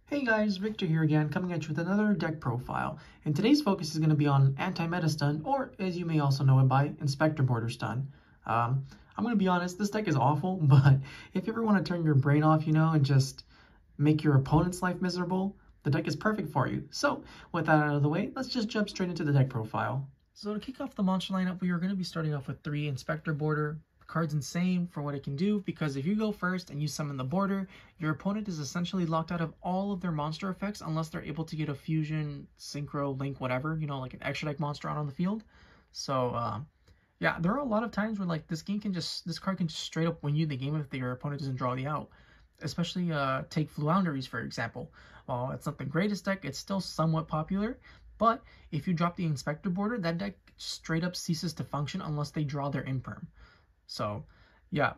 Hey guys, Victor here again, coming at you with another deck profile. And today's focus is going to be on anti-meta stun, or as you may also know it by, Inspector Border stun. I'm going to be honest, this deck is awful, but if you ever want to turn your brain off, and just make your opponent's life miserable, the deck is perfect for you. So, with that out of the way, let's just jump straight into the deck profile. So to kick off the monster lineup, we are going to be starting off with 3 Inspector Border. The card's insane for what it can do, because if you go first and you summon the border, your opponent is essentially locked out of all of their monster effects unless they're able to get a fusion, synchro, link, whatever, like an extra deck monster out on the field. So yeah, there are a lot of times where this card can just straight up win you the game if your opponent doesn't draw the out. Especially take Flounderies, for example. While it's not the greatest deck, it's still somewhat popular. But if you drop the Inspector Border, that deck straight up ceases to function unless they draw their imperm. So yeah,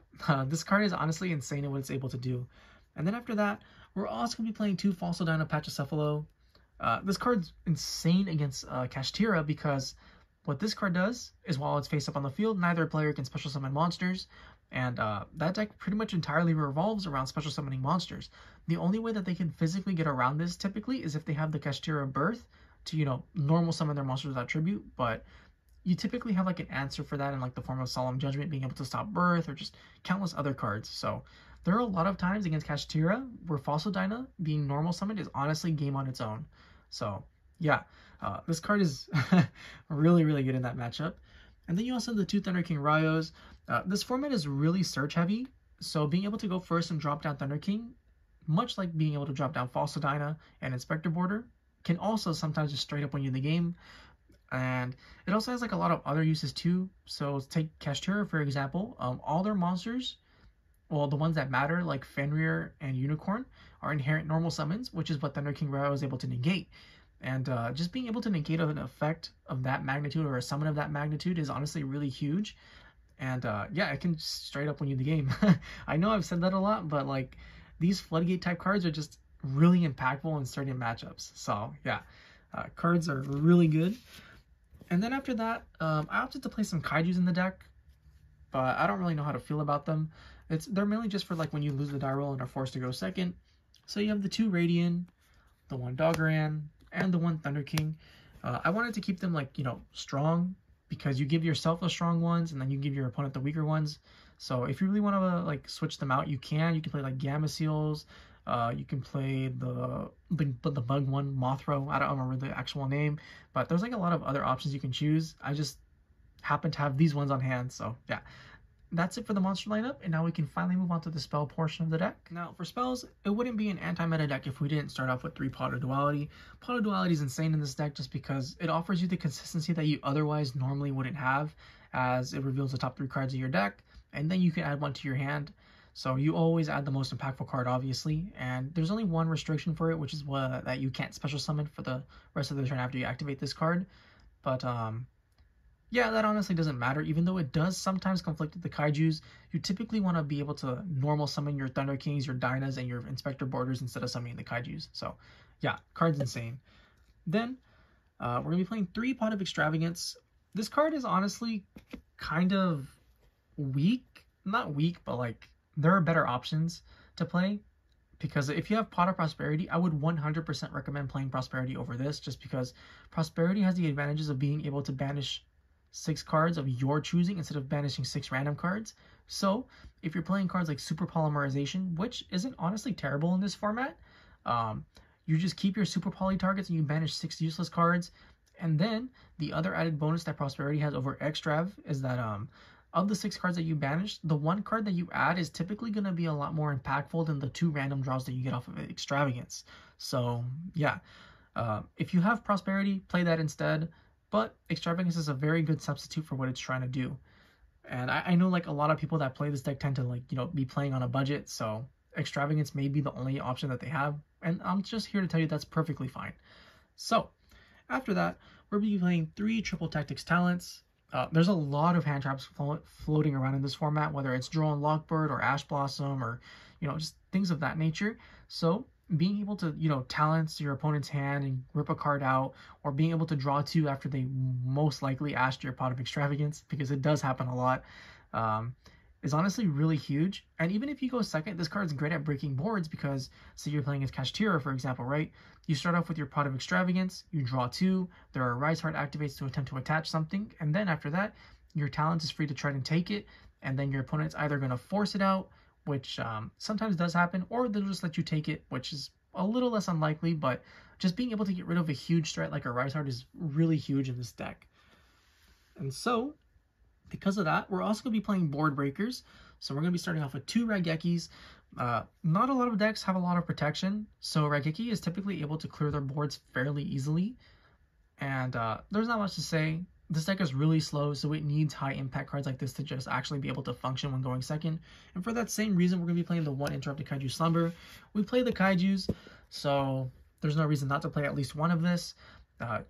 this card is honestly insane in what it's able to do. And then after that, we're also going to be playing 2 dyna Pachycephalo. This card's insane against Kashtira, because what this card does is, while it's face up on the field, neither player can special summon monsters. And that deck pretty much entirely revolves around special summoning monsters. The only way that they can physically get around this typically is if they have the Kashtira Birth to, normal summon their monsters without tribute, but you typically have an answer for that in the form of Solemn Judgment being able to stop Birth, or just countless other cards. So there are a lot of times against Kashtira where dyna being normal summoned is honestly game on its own. So yeah, this card is really, really good in that matchup. And then you also have the 2 Thunder King rai-ohs. This format is really search heavy, so being able to go first and drop down Thunder King, much like being able to drop down dyna and Inspector Border, can also sometimes just straight up win you the game. And it also has a lot of other uses too. So take Kashtira, for example. All their monsters, well, the ones that matter, like Fenrir and Unicorn, are inherent normal summons, which is what Thunder King rai-oh is able to negate. And just being able to negate an effect of that magnitude, or a summon of that magnitude, is honestly really huge. And yeah, it can straight up win you the game. I know I've said that a lot, but these floodgate type cards are just really impactful in certain matchups. So yeah, cards are really good. And then after that, I opted to play some kaijus in the deck, but I don't really know how to feel about them. They're mainly just for when you lose the die roll and are forced to go second. So you have the 2 Radian, the 1 Dogoran, and the 1 Thunder King. I wanted to keep them strong, because you give yourself the strong ones and then you give your opponent the weaker ones. So if you really want to switch them out, you can play Gamma Seals. You can play the bug one, Mothro. I don't remember the actual name, but there's a lot of other options you can choose. I just happen to have these ones on hand. So yeah, that's it for the monster lineup, and now we can finally move on to the spell portion of the deck. Now for spells, it wouldn't be an anti-meta deck if we didn't start off with 3 Pot of Duality. Pot of Duality is insane in this deck just because it offers you the consistency that you otherwise normally wouldn't have, as it reveals the top 3 cards of your deck, and then you can add 1 to your hand. So you always add the most impactful card, obviously, and there's only one restriction for it, which is that you can't special summon for the rest of the turn after you activate this card. But yeah, that honestly doesn't matter. Even though it does sometimes conflict with the kaijus, you typically want to be able to normal summon your Thunder Kings, your Dynas, and your Inspector Borders instead of summoning the kaijus. So yeah, card's insane. Then we're going to be playing 3 Pot of Extravagance. This card is honestly kind of weak. Not weak, but there are better options to play. Because if you have Pot of Prosperity, I would 100% recommend playing Prosperity over this, just because Prosperity has the advantages of being able to banish 6 cards of your choosing instead of banishing 6 random cards. So if you're playing cards like Super Polymerization, which isn't honestly terrible in this format, you just keep your Super Poly targets and you banish 6 useless cards. And then the other added bonus that Prosperity has over Extrav is that of the 6 cards that you banish, the 1 card that you add is typically going to be a lot more impactful than the 2 random draws that you get off of Extravagance. So yeah, if you have Prosperity, play that instead. But Extravagance is a very good substitute for what it's trying to do. And I know a lot of people that play this deck tend to be playing on a budget, so Extravagance may be the only option that they have. And I'm just here to tell you that's perfectly fine. So after that, we're going to be playing 3 Triple Tactics Talents. There's a lot of hand traps floating around in this format, whether it's Drone Lockbird or Ash Blossom, or just things of that nature. So being able to talents your opponent's hand and rip a card out, or being able to draw 2 after they most likely asked your Pot of Extravagance, because it does happen a lot, is honestly really huge. And even if you go second, this card's great at breaking boards because, say you're playing as Pachycephalo, for example, right? You start off with your pot of extravagance, you draw 2, there are rise heart activates to attempt to attach something, and then after that, your talent is free to try and take it, and then your opponent's either going to force it out, which sometimes does happen, or they'll just let you take it, which is a little less unlikely, but just being able to get rid of a huge threat like a rise heart is really huge in this deck. And so, because of that, we're also going to be playing board breakers. So we're going to be starting off with 2 Raigekis. Not a lot of decks have a lot of protection, so Raigeki is typically able to clear their boards fairly easily. And there's not much to say. This deck is really slow, so it needs high impact cards like this to just actually be able to function when going second. And for that same reason, we're going to be playing the 1 interrupted kaiju slumber. We play the kaijus, so there's no reason not to play at least one of this.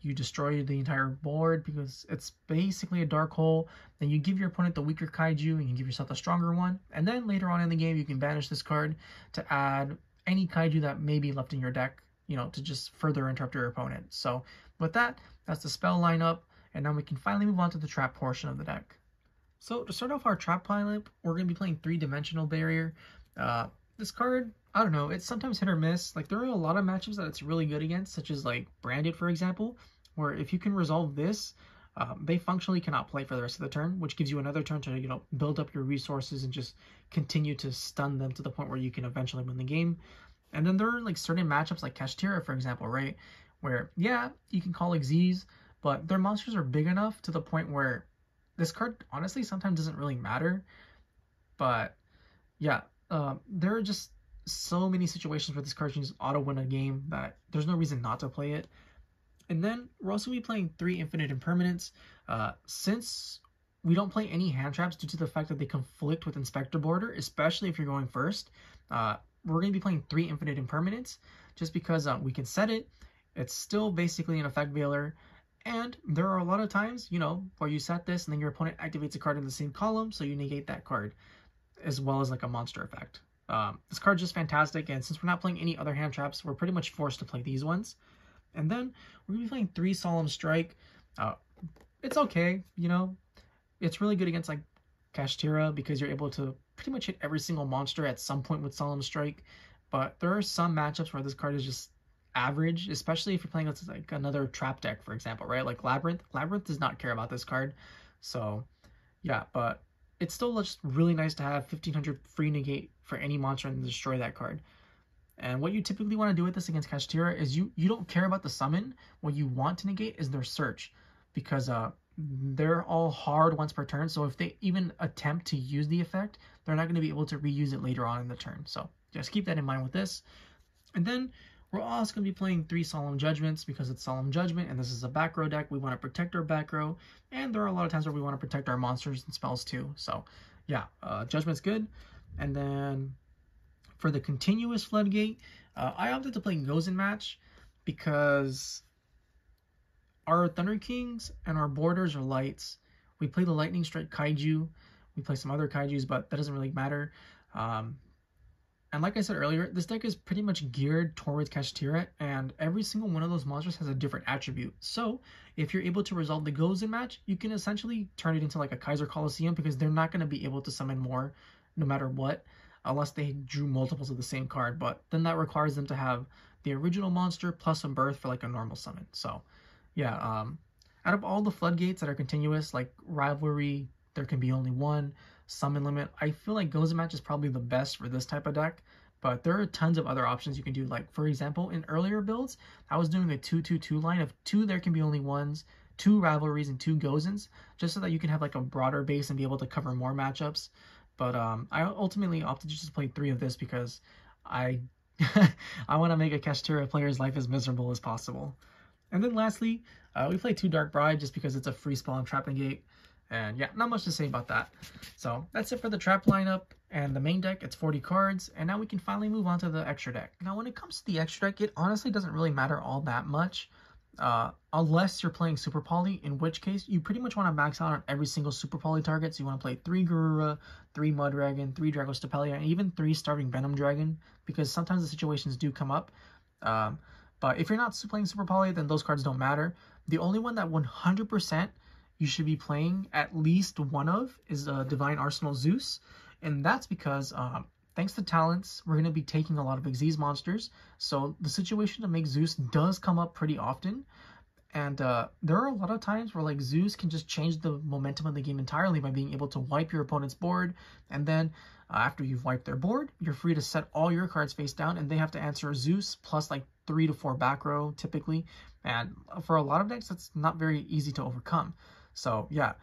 You destroy the entire board because it's basically a dark hole. Then you give your opponent the weaker kaiju and you give yourself a stronger one. And then later on in the game, you can banish this card to add any kaiju that may be left in your deck, you know, to just further interrupt your opponent. So with that, that's the spell lineup. And now we can finally move on to the trap portion of the deck. So to start off our trap lineup, we're going to be playing 3-dimensional barrier. This card, I don't know, it's sometimes hit or miss. Like, there are a lot of matchups that it's really good against, such as like Branded, for example, where if you can resolve this, they functionally cannot play for the rest of the turn, which gives you another turn to, you know, build up your resources and just continue to stun them to the point where you can eventually win the game. And then there are like certain matchups like Pachycephalo, for example, right, where yeah, you can call Xyz, but their monsters are big enough to the point where this card honestly sometimes doesn't really matter. But yeah, there are just so many situations where this card can just auto win a game that there's no reason not to play it. And then we're also going to be playing 3 infinite impermanence. Since we don't play any hand traps due to the fact that they conflict with Inspector Border, especially if you're going first, we're going to be playing 3 infinite impermanence just because we can set it. It's still basically an effect veiler. And there are a lot of times, you know, where you set this and then your opponent activates a card in the same column, so you negate that card, as well as like a monster effect. This card's just fantastic, and since we're not playing any other hand traps, we're pretty much forced to play these ones. And then we're going to be playing 3 Solemn Strike. It's okay, you know. It's really good against like Pachycephalo because you're able to pretty much hit every single monster at some point with Solemn Strike. But there are some matchups where this card is just average, especially if you're playing with like another trap deck, for example, right? Like Labyrinth. Labyrinth does not care about this card. So yeah, but it's still just really nice to have 1500 free negate for any monster and destroy that card. And what you typically want to do with this against Pachycephalo is you don't care about the summon. What you want to negate is their search, because they're all hard once per turn. So if they even attempt to use the effect, they're not going to be able to reuse it later on in the turn. So just keep that in mind with this. And then we're also going to be playing 3 Solemn Judgments because it's Solemn Judgment, and this is a back row deck. We want to protect our back row, and there are a lot of times where we want to protect our monsters and spells too. So yeah, Judgment's good. And then for the continuous Floodgate, I opted to play Gozen match because our Thunder Kings and our borders are lights. We play the Lightning Strike Kaiju. We play some other Kaijus, but that doesn't really matter. And like I said earlier, this deck is pretty much geared towards Pachycephalo, and every single one of those monsters has a different attribute. So if you're able to resolve the Gozen match, you can essentially turn it into like a Kaiser Coliseum, because they're not going to be able to summon more no matter what, unless they drew multiples of the same card. But then that requires them to have the original monster plus a birth for like a normal summon. So yeah, out of all the floodgates that are continuous, like Rivalry, there can be only one. Summon Limit, I feel like Gozen match is probably the best for this type of deck, but there are tons of other options you can do. Like, for example, in earlier builds, I was doing a 2-2-2 line of 2 there can be only ones, 2 Rivalries, and 2 Gozens, just so that you can have like a broader base and be able to cover more matchups. But I ultimately opted to just play 3 of this because I I want to make a Pachycephalo player's life as miserable as possible. And then lastly, we play 2 Dark Bribe just because it's a free spell and trap negate. And yeah, not much to say about that. So that's it for the trap lineup and the main deck. It's 40 cards, and now we can finally move on to the extra deck. Now when it comes to the extra deck, it honestly doesn't really matter all that much, unless you're playing Super Poly, in which case you pretty much want to max out on every single Super Poly target. So you want to play 3 Garura, 3 Mud Dragon, 3 Dragostapelia, and even 3 Starving Venom Dragon, because sometimes the situations do come up. But if you're not playing Super Poly, then those cards don't matter. The only one that 100% you should be playing at least one of is Divine Arsenal Zeus. and that's because thanks to talents, we're going to be taking a lot of Xyz monsters, so the situation to make Zeus does come up pretty often. And there are a lot of times where like Zeus can just change the momentum of the game entirely by being able to wipe your opponent's board, and then after you've wiped their board, you're free to set all your cards face down, and they have to answer Zeus plus like 3 to 4 back row typically. And for a lot of decks, that's not very easy to overcome. So yeah,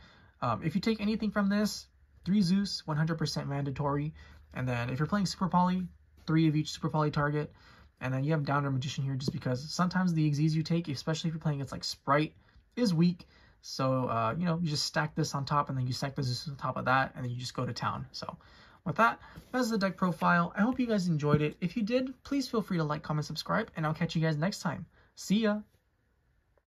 if you take anything from this, 3 Zeus, 100% mandatory, and then if you're playing Super Poly, 3 of each Super Poly target. And then you have Downer Magician here just because sometimes the Xyz you take, especially if you're playing against like Sprite, is weak. So, you know, you just stack this on top and then you stack the Zeus on top of that and then you just go to town. So with that, that's the deck profile. I hope you guys enjoyed it. If you did, please feel free to like, comment, subscribe, and I'll catch you guys next time. See ya!